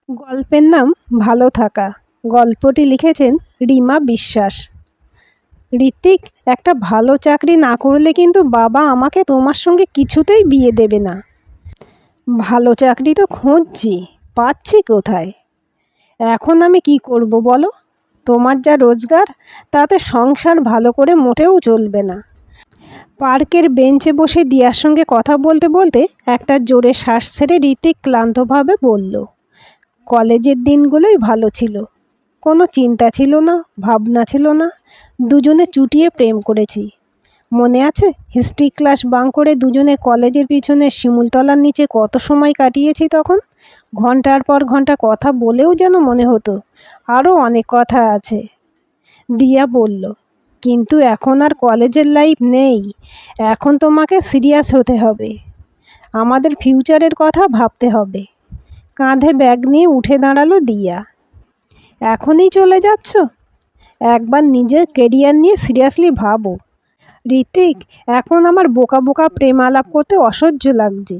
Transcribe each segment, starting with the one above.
গল্পের নাম ভালো থাকা। গল্পটি লিখেছেন রিমা বিশ্বাস। ঋত্বিক, একটা ভালো চাকরি না করলে কিন্তু বাবা আমাকে তোমার সঙ্গে কিছুতেই বিয়ে দেবে না। ভালো চাকরি তো খুঁজছি, পাচ্ছি কোথায়? এখন আমি কি করব বলো? তোমার যা রোজগার, তাতে সংসার ভালো করে মোটেও চলবে না। পার্কের বেঞ্চে বসে দিয়ার সঙ্গে কথা বলতে বলতে একটা জোরে শ্বাস ছেড়ে ঋত্বিক ক্লান্তভাবে বলল, কলেজের দিনগুলোই ভালো ছিল। কোনো চিন্তা ছিল না, ভাবনা ছিল না। দুজনে চুটিয়ে প্রেম করেছি। মনে আছে হিস্ট্রি ক্লাস বাঙ্ক করে দুজনে কলেজের পিছনে শিমুলতলার নিচে কত সময় কাটিয়েছি তখন? ঘন্টার পর ঘন্টা কথা বলেও যেন মনে হতো আরও অনেক কথা আছে। দিয়া বলল, কিন্তু এখন আর কলেজের লাইফ নেই। এখন তোমাকে সিরিয়াস হতে হবে। আমাদের ফিউচারের কথা ভাবতে হবে। কাঁধে ব্যাগ নিয়ে উঠে দাঁড়ালো দিয়া। এখনই চলে যাচ্ছ? একবার নিজের কেরিয়ার নিয়ে সিরিয়াসলি ভাবো। ঋত্বিক, এখন আমার বোকা বোকা প্রেম আলাপ করতে অসহ্য লাগছে।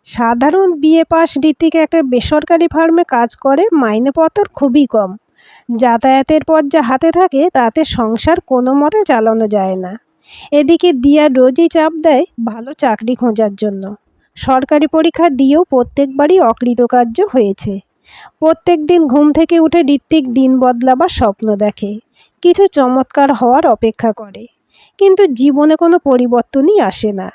সাধারণ বিএ পাস ঋত্বিক একটা বেসরকারি ফার্মে কাজ করে, মাইনেপত্র খুবই কম। যাতায়াতের পর যা হাতে থাকে তাতে সংসার কোনো মতে চালানো যায় না। এদিকে দিয়া রোজই চাপ দেয় ভালো চাকরি খোঁজার জন্য। সরকারি পরীক্ষা দিয়েও প্রত্যেকবারই অকৃতকার্য হয়েছে। প্রত্যেক দিন ঘুম থেকে উঠে ঋত্বিক দিন বদলাবার স্বপ্ন দেখে, কিছু চমৎকার হওয়ার অপেক্ষা করে। কিন্তু জীবনে কোনো পরিবর্তনই আসে না।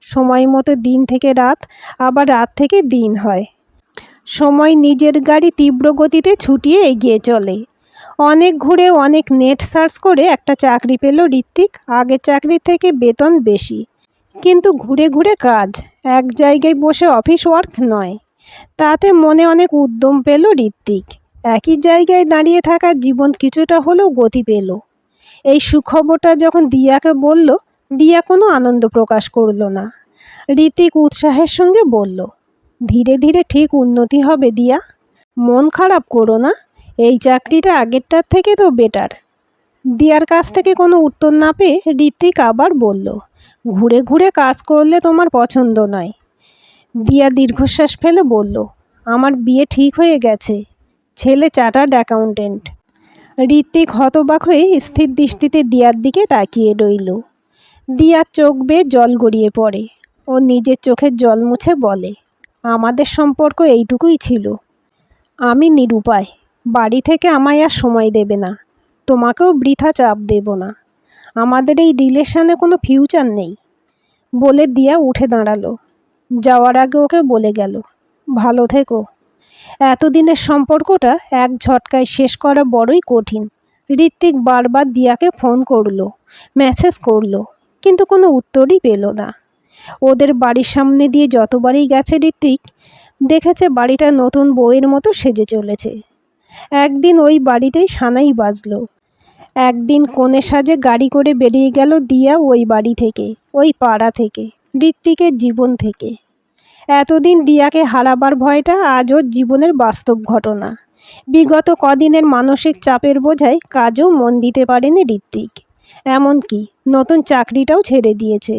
সময় মতো দিন থেকে রাত, আবার রাত থেকে দিন হয়। সময় নিজের গাড়ি তীব্র গতিতে ছুটিয়ে এগিয়ে চলে। অনেক ঘুরে অনেক নেট সার্চ করে একটা চাকরি পেল ঋত্বিক। আগের চাকরির থেকে বেতন বেশি, কিন্তু ঘুরে ঘুরে কাজ, এক জায়গায় বসে অফিস ওয়ার্ক নয়। তাতে মনে অনেক উদ্যম পেল ঋত্বিক। একই জায়গায় দাঁড়িয়ে থাকা জীবন কিছুটা হলেও গতি পেল। এই সুখবরটা যখন দিয়াকে বলল, দিয়া কোনো আনন্দ প্রকাশ করল না। ঋত্বিক উৎসাহের সঙ্গে বলল, ধীরে ধীরে ঠিক উন্নতি হবে দিয়া, মন খারাপ করো না। এই চাকরিটা আগেরটার থেকে তো বেটার। দিয়ার কাছ থেকে কোনো উত্তর না পেয়ে ঋত্বিক আবার বলল, ঘুরে ঘুরে কাজ করলে তোমার পছন্দ নয়। দিয়া দীর্ঘশ্বাস ফেলে বলল, আমার বিয়ে ঠিক হয়ে গেছে, ছেলে চার্টার্ড অ্যাকাউন্টেন্ট। ঋত্বিক হতবাক হয়ে স্থির দৃষ্টিতে দিয়ার দিকে তাকিয়ে রইল। দিয়ার চোখ বেয়ে জল গড়িয়ে পড়ে। ও নিজের চোখের জল মুছে বলে, আমাদের সম্পর্ক এইটুকুই ছিল। আমি নিরুপায়। বাড়ি থেকে আমায় আর সময় দেবে না, তোমাকেও বৃথা চাপ দেব না। আমাদের এই রিলেশনে কোনো ফিউচার নেই। বলে দিয়া উঠে দাঁড়ালো। যাওয়ার আগে ওকে বলে গেল, ভালো থেকো। এতদিনের সম্পর্কটা এক ঝটকায় শেষ করা বড়ই কঠিন। ঋত্বিক বারবার দিয়াকে ফোন করলো, মেসেজ করলো, কিন্তু কোনো উত্তরই পেল না। ওদের বাড়ির সামনে দিয়ে যতবারই গেছে ঋত্বিক, দেখেছে বাড়িটা নতুন বউয়ের মতো সেজে চলেছে। একদিন ওই বাড়িতেই সানাই বাজলো। একদিন কনে সাজে গাড়ি করে বেরিয়ে গেল দিয়া ওই বাড়ি থেকে, ওই পাড়া থেকে, ঋত্বিকের জীবন থেকে। এতদিন দিয়াকে হারাবার ভয়টা আজ ওর জীবনের বাস্তব ঘটনা। বিগত কদিনের মানসিক চাপের বোঝায় কাজেও মন দিতে পারেনি ঋত্বিক। এমনকি নতুন চাকরিটাও ছেড়ে দিয়েছে।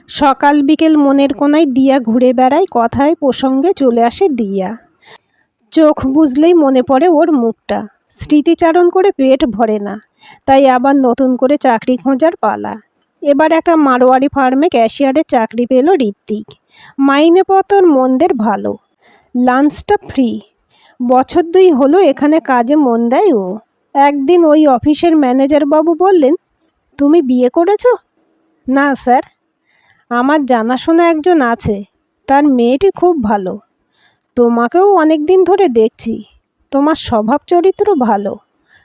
সকাল বিকেল মনের কোনায় দিয়া ঘুরে বেড়ায়, কথায় প্রসঙ্গে চলে আসে দিয়া। চোখ বুঝলেই মনে পড়ে ওর মুখটা। স্মৃতিচারণ করে পেট ভরে না, তাই আবার নতুন করে চাকরি খোঁজার পালা। এবার একটা মারোয়ারি ফার্মে ক্যাশিয়ারের চাকরি পেল ঋত্বিক। মাইনেপত্র মন্দের ভালো, লাঞ্চটা ফ্রি। বছর 2 হলো এখানে কাজে মন দেয় ও। একদিন ওই অফিসের ম্যানেজার বাবু বললেন, তুমি বিয়ে করেছো? না স্যার, আমার জানাশোনা একজন আছে, তার মেয়েটি খুব ভালো। তোমাকেও অনেক দিন ধরে দেখছি, তোমার স্বভাব চরিত্র ভালো,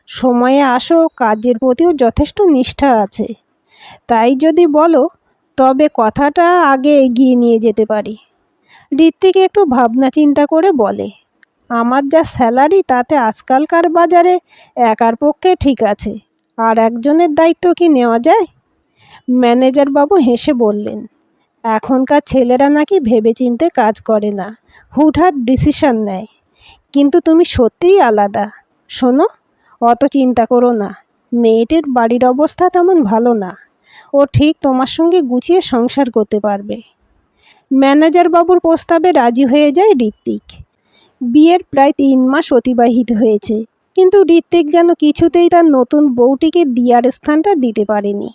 সময়ে আসো, কাজের প্রতিও যথেষ্ট নিষ্ঠা আছে। তাই যদি বলো তবে কথাটা আগে এগিয়ে নিয়ে যেতে পারি। ঋত্বিক একটু ভাবনা চিন্তা করে বলে, আমার যা স্যালারি তাতে আজকালকার বাজারে একার পক্ষে ঠিক আছে, আর একজনের দায়িত্ব কি নেওয়া যায়? ম্যানেজার বাবু হেসে বললেন, এখনকার ছেলেরা নাকি ভেবেচিন্তে কাজ করে না, হুটহাট ডিসিশন নেয়। কিন্তু তুমি সত্যিই আলাদা। শোনো, অত চিন্তা করো না। মেয়েটির বাড়ির অবস্থা তেমন ভালো না, ও ঠিক তোমার সঙ্গে গুছিয়ে সংসার করতে পারবে। ম্যানেজার বাবুর প্রস্তাবে রাজি হয়ে যায় ঋত্বিক। বিয়ের প্রায় 3 মাস অতিবাহিত হয়েছে, কিন্তু ঋত্বিক যেন কিছুতেই তার নতুন বউটিকে দিয়ার স্থানটা দিতে পারেনি।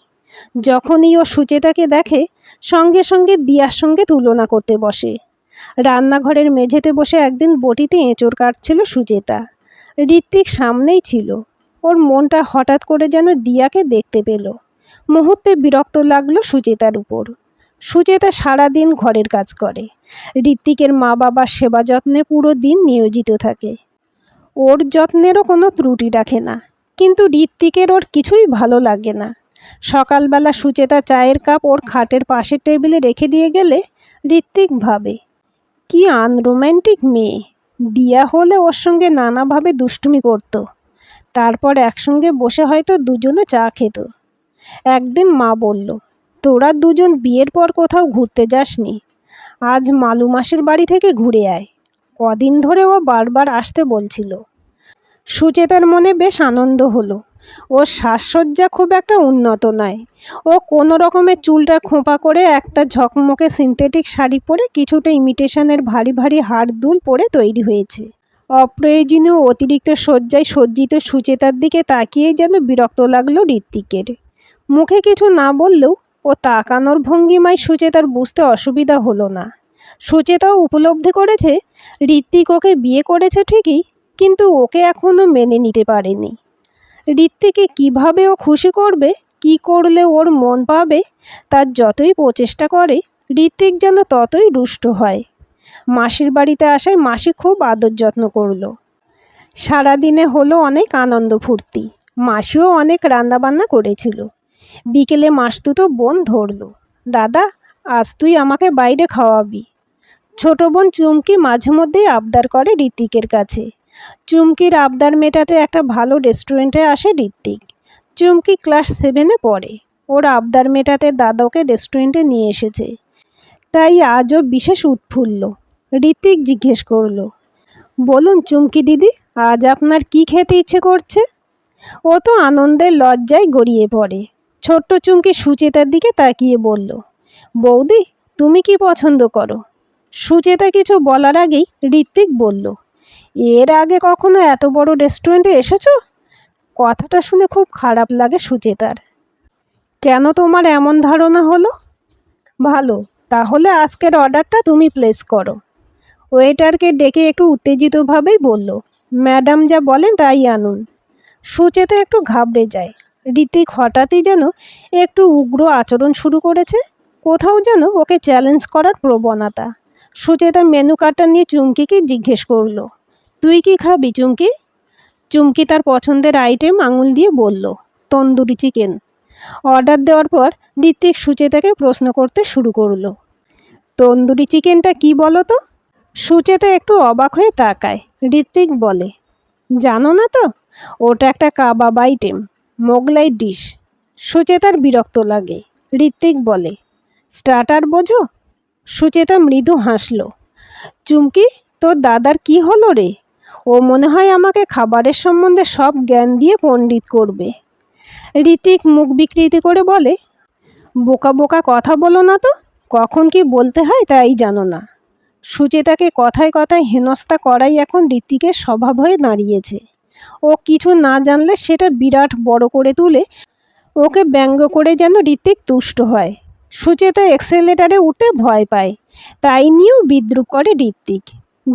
যখনই ও সুচেতাকে দেখে সঙ্গে সঙ্গে দিয়ার সঙ্গে তুলনা করতে বসে। রান্নাঘরের মেঝেতে বসে একদিন বটিতে এঁচড় কাটছিল সুচেতা। ঋত্বিক সামনেই ছিল। ওর মনটা হঠাৎ করে যেন দিয়াকে দেখতে পেল। মুহূর্তে বিরক্ত লাগলো সুচেতার উপর। সুচেতা সারাদিন ঘরের কাজ করে। ঋত্বিকের মা বাবার সেবা যত্নে পুরো দিন নিয়োজিত থাকে। ওর যত্নেরও কোনো ত্রুটি রাখে না, কিন্তু ঋত্বিকের ওর কিছুই ভালো লাগে না। সকালবেলা সুচেতা চায়ের কাপ ওর খাটের পাশের টেবিলে রেখে দিয়ে গেলে ঋত্বিক ভাবে, কি আনরোম্যান্টিক মেয়ে। দিয়া হলে ওর সঙ্গে নানাভাবে দুষ্টুমি করত, তারপর একসঙ্গে বসে হয়তো দুজনে চা খেত। একদিন মা বলল, তোরা দুজন বিয়ের পর কোথাও ঘুরতে যাসনি, আজ মালু মাসির বাড়ি থেকে ঘুরে আয়। কদিন ধরে ও বারবার আসতে বলছিল। সুচেতার মনে বেশ আনন্দ হলো। ওর সাজসজ্জা খুব একটা উন্নত নয়। ও কোনো রকমের চুলটা খোঁপা করে একটা ঝকমকে সিনথেটিক শাড়ি পরে কিছুটা ইমিটেশনের ভারী ভারী হাড় দুল পরে তৈরি হয়েছে। অপ্রয়োজনীয় অতিরিক্ত সজ্জায় সজ্জিত সুচেতার দিকে তাকিয়ে যেন বিরক্ত লাগলো ঋত্বিকের। মুখে কিছু না বললেও ও তাকানোর ভঙ্গিমায় সুচেতার বুঝতে অসুবিধা হলো না। সুচেতাও উপলব্ধি করেছে ঋত্বিক ওকে বিয়ে করেছে ঠিকই, কিন্তু ওকে এখনও মেনে নিতে পারেনি। ঋত্বিককে কিভাবে ও খুশি করবে, কি করলে ওর মন পাবে, তার যতই প্রচেষ্টা করে ঋত্বিক যেন ততই রুষ্ট হয়। মাসির বাড়িতে আসায় মাসি খুব আদর যত্ন করলো। সারাদিনে হলো অনেক আনন্দ ফুর্তি। মাসিও অনেক রান্নাবান্না করেছিল। বিকেলে মাসতুতো বোন ধরল, দাদা আজ তুই আমাকে বাইরে খাওয়াবি। ছোট বোন চুমকি মাঝে মধ্যেই আবদার করে ঋত্বিকের কাছে। চুমকির আবদার মেটাতে একটা ভালো রেস্টুরেন্টে আসে ঋত্বিক। চুমকি ক্লাস 7-এ পড়ে। ওর আবদার মেটাতে দাদাকে রেস্টুরেন্টে নিয়ে এসেছে, তাই আজও বিশেষ উৎফুল্ল। ঋত্বিক জিজ্ঞেস করলো, বলুন চুমকি দিদি, আজ আপনার কি খেতে ইচ্ছে করছে? ও তো আনন্দের লজ্জায় গড়িয়ে পড়ে। ছোট্ট চুমকি সুচেতার দিকে তাকিয়ে বলল, বৌদি তুমি কি পছন্দ করো? সুচেতা কিছু বলার আগেই ঋত্বিক বলল, এর আগে কখনো এত বড় রেস্টুরেন্টে এসেছো? কথাটা শুনে খুব খারাপ লাগে সুচেতার। কেন তোমার এমন ধারণা হলো? ভালো, তাহলে আজকের অর্ডারটা তুমি প্লেস করো। ওয়েটারকে ডেকে একটু উত্তেজিতভাবেই বলল, ম্যাডাম যা বলেন তাই আনুন। সুচেতা একটু ঘাবড়ে যায়। ঋত্বিক হঠাৎই যেন একটু উগ্র আচরণ শুরু করেছে। কোথাও যেন ওকে চ্যালেঞ্জ করার প্রবণতা। সুচেতা মেনু কার্ডটা নিয়ে চুমকিকে জিজ্ঞেস করলো, তুই কি খাবি চুমকি? চুমকি তার পছন্দের আইটেম আঙুল দিয়ে বলল, তন্দুরি চিকেন। অর্ডার দেওয়ার পর ঋত্বিক সুচেতাকে প্রশ্ন করতে শুরু করলো, তন্দুরি চিকেনটা কি বলো তো? সুচেতা একটু অবাক হয়ে তাকায়। ঋত্বিক বলে, জানো না তো, ওটা একটা কাবাব আইটেম, মোগলাই ডিশ। সুচেতার বিরক্ত লাগে। ঋত্বিক বলে, স্টার্টার বোঝো? সুচেতা মৃদু হাসল। চুমকি, তোর দাদার কি হলো রে? ও মনে হয় আমাকে খাবারের সম্বন্ধে সব জ্ঞান দিয়ে পণ্ডিত করবে। ঋত্বিক মুখ বিকৃতি করে বলে, বোকা বোকা কথা বলো না তো, কখন কি বলতে হয় তাই জানো না। সুচেতাকে কথায় কথায় হেনস্থা করাই এখন ঋত্বিকের স্বভাব হয়ে দাঁড়িয়েছে। ও কিছু না জানলে সেটা বিরাট বড় করে তুলে ওকে ব্যঙ্গ করে যেন ঋত্বিক তুষ্ট হয়। সুচেতা এক্সেলেটারে উঠতে ভয় পায়, তাই নিয়েও বিদ্রূপ করে ঋত্বিক।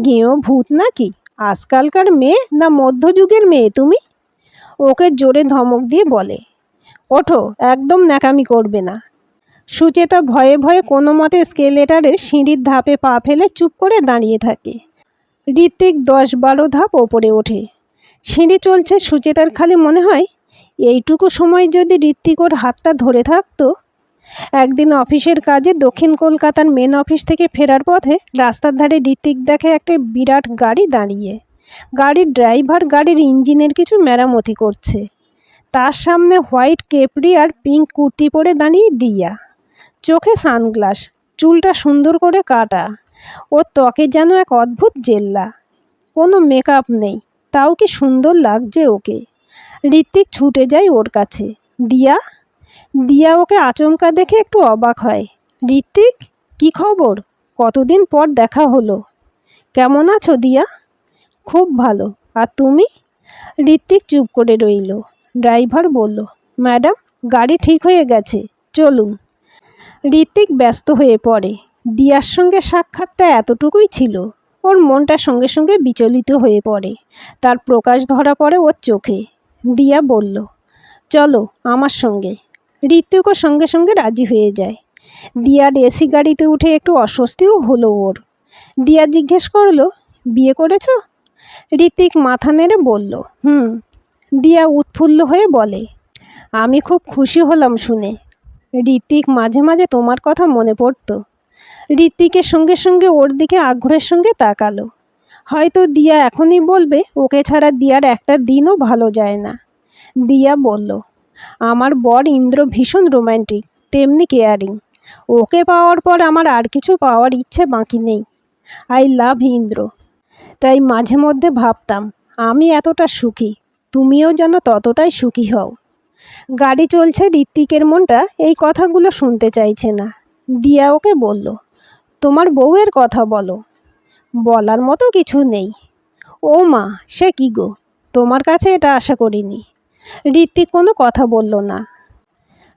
গেঁয়ো ভূত নাকি? আজকালকার মেয়ে না মধ্যযুগের মেয়ে তুমি? ওকে জোরে ধমক দিয়ে বলে, ওঠো, একদম ন্যাকামি করবে না। সুচেতা ভয়ে ভয়ে কোনো মতে এস্কেলেটারের সিঁড়ির ধাপে পা ফেলে চুপ করে দাঁড়িয়ে থাকে। ঋত্বিক 10-12 ধাপ ওপরে ওঠে। সিঁড়ি চলছে। সুচেতার খালি মনে হয়, এইটুকু সময় যদি ঋত্বিক ওর হাতটা ধরে থাকতো। একদিন অফিসের কাজে দক্ষিণ কলকাতার মেন অফিস থেকে ফেরার পথে রাস্তার ধারে ঋত্বিক দেখে একটা বিরাট গাড়ি দাঁড়িয়ে। গাড়ির ড্রাইভার গাড়ির ইঞ্জিনের কিছু মেরামতি করছে। তার সামনে হোয়াইট কেপরি আর পিঙ্ক কুর্তি পরে দাঁড়িয়ে দিয়া। চোখে সানগ্লাস, চুলটা সুন্দর করে কাটা। ওর ত্বকে যেন এক অদ্ভুত জেল্লা। কোনো মেকআপ নেই, তাও কি সুন্দর লাগছে ওকে। ঋত্বিক ছুটে যায় ওর কাছে। দিয়া? দিয়া ওকে আচমকা দেখে একটু অবাক হয়। ঋত্বিক, কি খবর? কতদিন পর দেখা হলো। কেমন আছো দিয়া? খুব ভালো। আর তুমি? ঋত্বিক চুপ করে রইল। ড্রাইভার বলল, ম্যাডাম, গাড়ি ঠিক হয়ে গেছে, চলুন। ঋত্বিক ব্যস্ত হয়ে পড়ে। দিয়ার সঙ্গে সাক্ষাৎটা এতটুকুই ছিল। ওর মনটা সঙ্গে সঙ্গে বিচলিত হয়ে পড়ে। তার প্রকাশ ধরা পড়ে ওর চোখে। দিয়া বলল, চলো আমার সঙ্গে। ঋত্বিকও সঙ্গে সঙ্গে রাজি হয়ে যায়। দিয়ার এসি গাড়িতে উঠে একটু অস্বস্তিও হলো ওর। দিয়া জিজ্ঞেস করলো, বিয়ে করেছ? ঋত্বিক মাথা নেড়ে বলল, হুম। দিয়া উৎফুল্ল হয়ে বলে, আমি খুব খুশি হলাম শুনে। ঋত্বিক, মাঝে মাঝে তোমার কথা মনে পড়তো। ঋত্বিকের সঙ্গে সঙ্গে ওর দিকে আগ্রহের সঙ্গে তাকালো। হয়তো দিয়া এখনই বলবে ওকে ছাড়া দিয়ার একটা দিনও ভালো যায় না। দিয়া বলল, আমার বর ইন্দ্র ভীষণ রোম্যান্টিক, তেমনি কেয়ারিং। ওকে পাওয়ার পর আমার আর কিছু পাওয়ার ইচ্ছে বাকি নেই। I love Indra. তাই মাঝে মধ্যে ভাবতাম, আমি এতটা সুখী, তুমিও যেন ততটাই সুখী হও। গাড়ি চলছে। ঋত্বিকের মনটা এই কথাগুলো শুনতে চাইছে না। দিয়া ওকে বলল, তোমার বউয়ের কথা বলো। বলার মতো কিছু নেই। ও মা, সে কি গো, তোমার কাছে এটা আশা করিনি। ঋত্বিক কোনো কথা বলল না।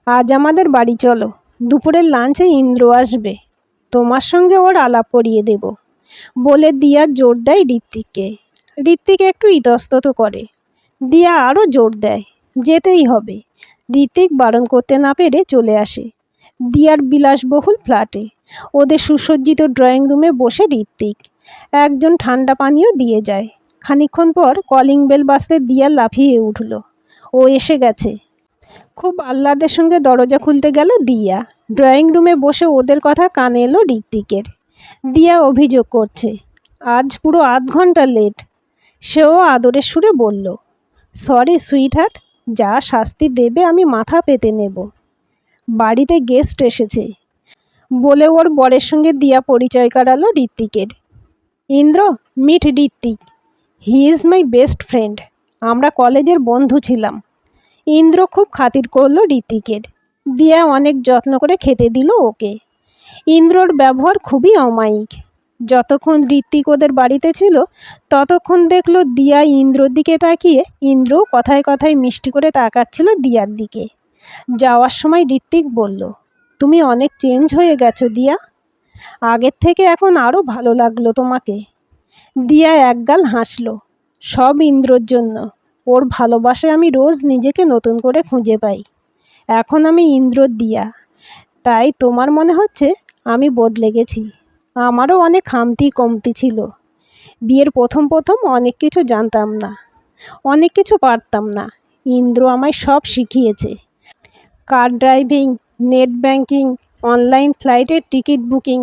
আজ আমাদের বাড়ি চলো, দুপুরের লাঞ্চে ইন্দ্র আসবে, তোমার সঙ্গে ওর আলাপ করিয়ে দেব বলে দিয়া জোর দেয় ঋত্বিককে। ঋত্বিক একটু ইতস্তত করে। দিয়া আরও জোর দেয়, যেতেই হবে। ঋত্বিক বারণ করতে না পেরে চলে আসে দিয়ার বিলাসবহুল ফ্ল্যাটে। ওদের সুসজ্জিত ড্রয়িং রুমে বসে ঋত্বিক একজন ঠান্ডা পানীয় দিয়ে যায়। খানিকক্ষণ পর কলিং বেল বাজতে দিয়া লাফিয়ে উঠল। ও এসে গেছে। খুব আহ্লাদের সঙ্গে দরজা খুলতে গেল দিয়া। ড্রয়িং রুমে বসে ওদের কথা কানে এলো ঋত্বিকের। দিয়া অভিযোগ করছে, আজ পুরো আধ ঘন্টা লেট। সেও আদরের সুরে বলল, সরি সুইট হার্ট, যা শাস্তি দেবে আমি মাথা পেতে নেব। বাড়িতে গেস্ট এসেছে বলে ওর বরের সঙ্গে দিয়া পরিচয় করালো ঋত্বিকের। Indra, meet Ritwik, he is my best friend. আমরা কলেজের বন্ধু ছিলাম। ইন্দ্র খুব খাতির করলো ঋত্বিকের। দিয়া অনেক যত্ন করে খেতে দিল ওকে। ইন্দ্রর ব্যবহার খুবই অমায়িক। যতক্ষণ ঋত্বিক ওদের বাড়িতে ছিল ততক্ষণ দেখলো দিয়া ইন্দ্রর দিকে তাকিয়ে ইন্দ্র কথায় কথায় মিষ্টি করে তাকাচ্ছিল দিয়ার দিকে। যাওয়ার সময় ঋত্বিক বলল, তুমি অনেক চেঞ্জ হয়ে গেছো দিয়া, আগের থেকে এখন আরও ভালো লাগলো তোমাকে। দিয়া একগাল হাসলো। সব ইন্দ্রর জন্য। ওর ভালোবাসায় আমি রোজ নিজেকে নতুন করে খুঁজে পাই। এখন আমি ইন্দ্রর দিয়া। তাই তোমার মনে হচ্ছে আমি বদলে গেছি। আমারও অনেক খামতি কমতি ছিল। বিয়ের প্রথম প্রথম অনেক কিছু জানতাম না, অনেক কিছু পারতাম না। ইন্দ্র আমায় সব শিখিয়েছে। কার ড্রাইভিং, নেট ব্যাংকিং, অনলাইন ফ্লাইটের টিকিট বুকিং।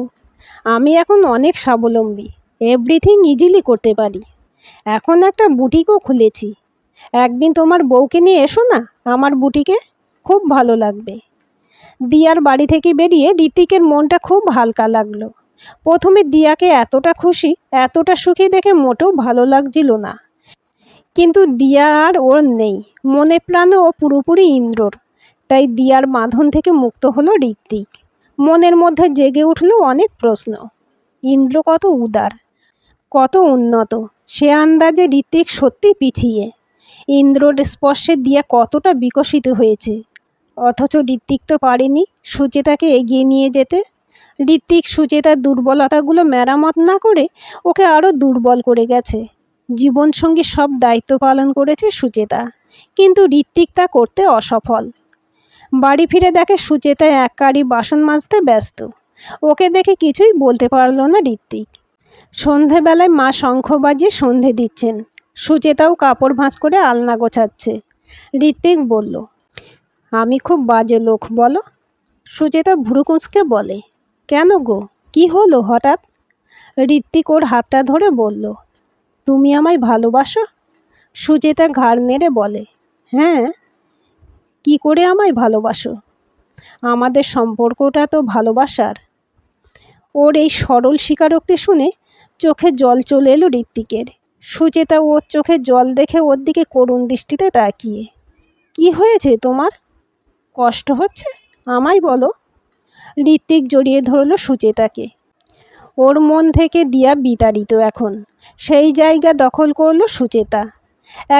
আমি এখন অনেক স্বাবলম্বী, এভরিথিং ইজিলি করতে পারি। এখন একটা বুটিকও খুলেছি। একদিন তোমার বউকে নিয়ে এসো না আমার বুটিকে, খুব ভালো লাগবে। দিয়ার বাড়ি থেকে বেরিয়ে ঋত্বিকের মনটা খুব হালকা লাগলো। প্রথমে দিয়াকে এতটা খুশি, এতটা সুখী দেখে মোটেও ভালো লাগছিল না। কিন্তু দিয়া আর ওর নেই, মনে প্রাণে ও পুরোপুরি ইন্দ্রর। তাই দিয়ার বাঁধন থেকে মুক্ত হলো ঋত্বিক। মনের মধ্যে জেগে উঠল অনেক প্রশ্ন। ইন্দ্র কত উদার, কত উন্নত, সে আন্দাজে ঋত্বিক সত্যি পিছিয়ে। ইন্দ্রর স্পর্শে দিয়া কতটা বিকশিত হয়েছে, অথচ ঋত্বিক তো পারেনি সুচেতাকে এগিয়ে নিয়ে যেতে। ঋত্বিক সুচেতার দুর্বলতাগুলো মেরামত না করে ওকে আরও দুর্বল করে গেছে। জীবনসঙ্গী সব দায়িত্ব পালন করেছে সুচেতা, কিন্তু ঋত্বিক তা করতে অসফল। বাড়ি ফিরে দেখে সুচেতা এক কারি বাসন মাজতে ব্যস্ত। ওকে দেখে কিছুই বলতে পারল না ঋত্বিক। সন্ধেবেলায় মা শঙ্খ বাজিয়ে সন্ধে দিচ্ছেন। সুচেতাও কাপড় ভাঁজ করে আলনা গোছাচ্ছে। ঋত্বিক বলল, আমি খুব বাজে লোক বলো। সুচেতা ভ্রু কুঁচকে বলে, কেন গো, কি হলো হঠাৎ? ঋত্বিক ওর হাতটা ধরে বলল, তুমি আমায় ভালোবাসো? সুচেতা ঘাড় নেড়ে বলে, হ্যাঁ। কি করে আমায় ভালোবাসো? আমাদের সম্পর্কটা তো ভালোবাসার। ওর এই সরল স্বীকারোক্তি শুনে চোখে জল চলে এলো ঋত্বিকের। সুচেতা ওর চোখে জল দেখে ওর দিকে করুণ দৃষ্টিতে তাকিয়ে, কি হয়েছে তোমার? কষ্ট হচ্ছে? আমায় বলো। ঋত্বিক জড়িয়ে ধরল সুচেতাকে। ওর মন থেকে দিয়া বিতাড়িত এখন। সেই জায়গা দখল করলো সুচেতা।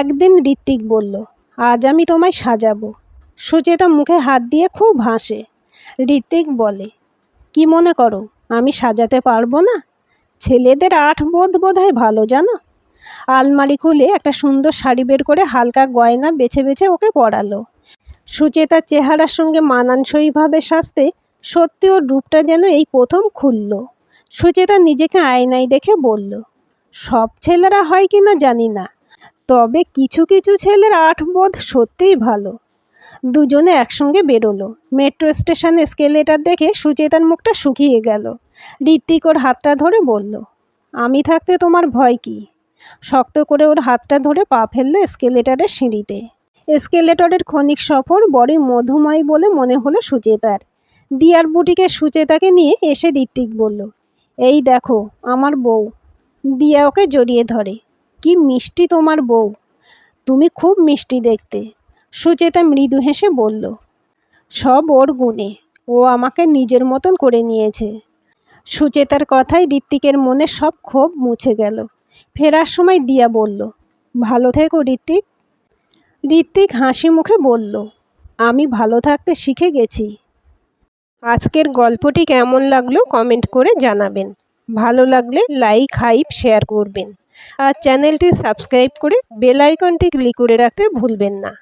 একদিন ঋত্বিক বলল, আজ আমি তোমায় সাজাবো। সুচেতা মুখে হাত দিয়ে খুব হাসে। ঋত্বিক বলে, কি মনে করো আমি সাজাতে পারবো না? ছেলেদের বোধ বোধহয় ভালো জানো। আলমারি খুলে একটা সুন্দর শাড়ি বের করে হালকা গয়না বেছে বেছে ওকে পরালো। সুচেতার চেহারার সঙ্গে মানানসইভাবে সাজতে সত্যি ওর রূপটা যেন এই প্রথম খুলল। সুচেতা নিজেকে আয়নায় দেখে বলল, সব ছেলেরা হয় কি না জানি না, তবে কিছু কিছু ছেলের বোধ সত্যিই ভালো। দুজনে একসঙ্গে বেরোলো। মেট্রো স্টেশনে এসকেলেটর দেখে সুচেতার মুখটা শুকিয়ে গেল। ঋত্বিক ওর হাতটা ধরে বলল, আমি থাকতে তোমার ভয় কি? শক্ত করে ওর হাতটা ধরে পা ফেললো এসকেলেটরের সিঁড়িতে। এসকেলেটরের ক্ষণিক সফর বড়ই মধুময় বলে মনে হলো সুচেতার। দিয়ার বুটিকে সুচেতাকে নিয়ে এসে ঋত্বিক বলল, এই দেখো আমার বউ। দিয়া ওকে জড়িয়ে ধরে, কি মিষ্টি তোমার বউ, তুমি খুব মিষ্টি দেখতে। সুচেতা মৃদু হেসে বলল, সব ওর গুণে, ও আমাকে নিজের মতন করে নিয়েছে। সুচেতার কথায় ঋত্বিকের মনে সব ক্ষোভ মুছে গেল। ফেরার সময় দিয়া বলল, ভালো থেকো ঋত্বিক। ঋত্বিক হাসি মুখে বলল, আমি ভালো থাকতে শিখে গেছি। আজকের গল্পটি কেমন লাগলো কমেন্ট করে জানাবেন। ভালো লাগলে লাইক হাইপ শেয়ার করবেন আর চ্যানেলটি সাবস্ক্রাইব করে বেল আইকনটি ক্লিক করে রাখতে ভুলবেন না।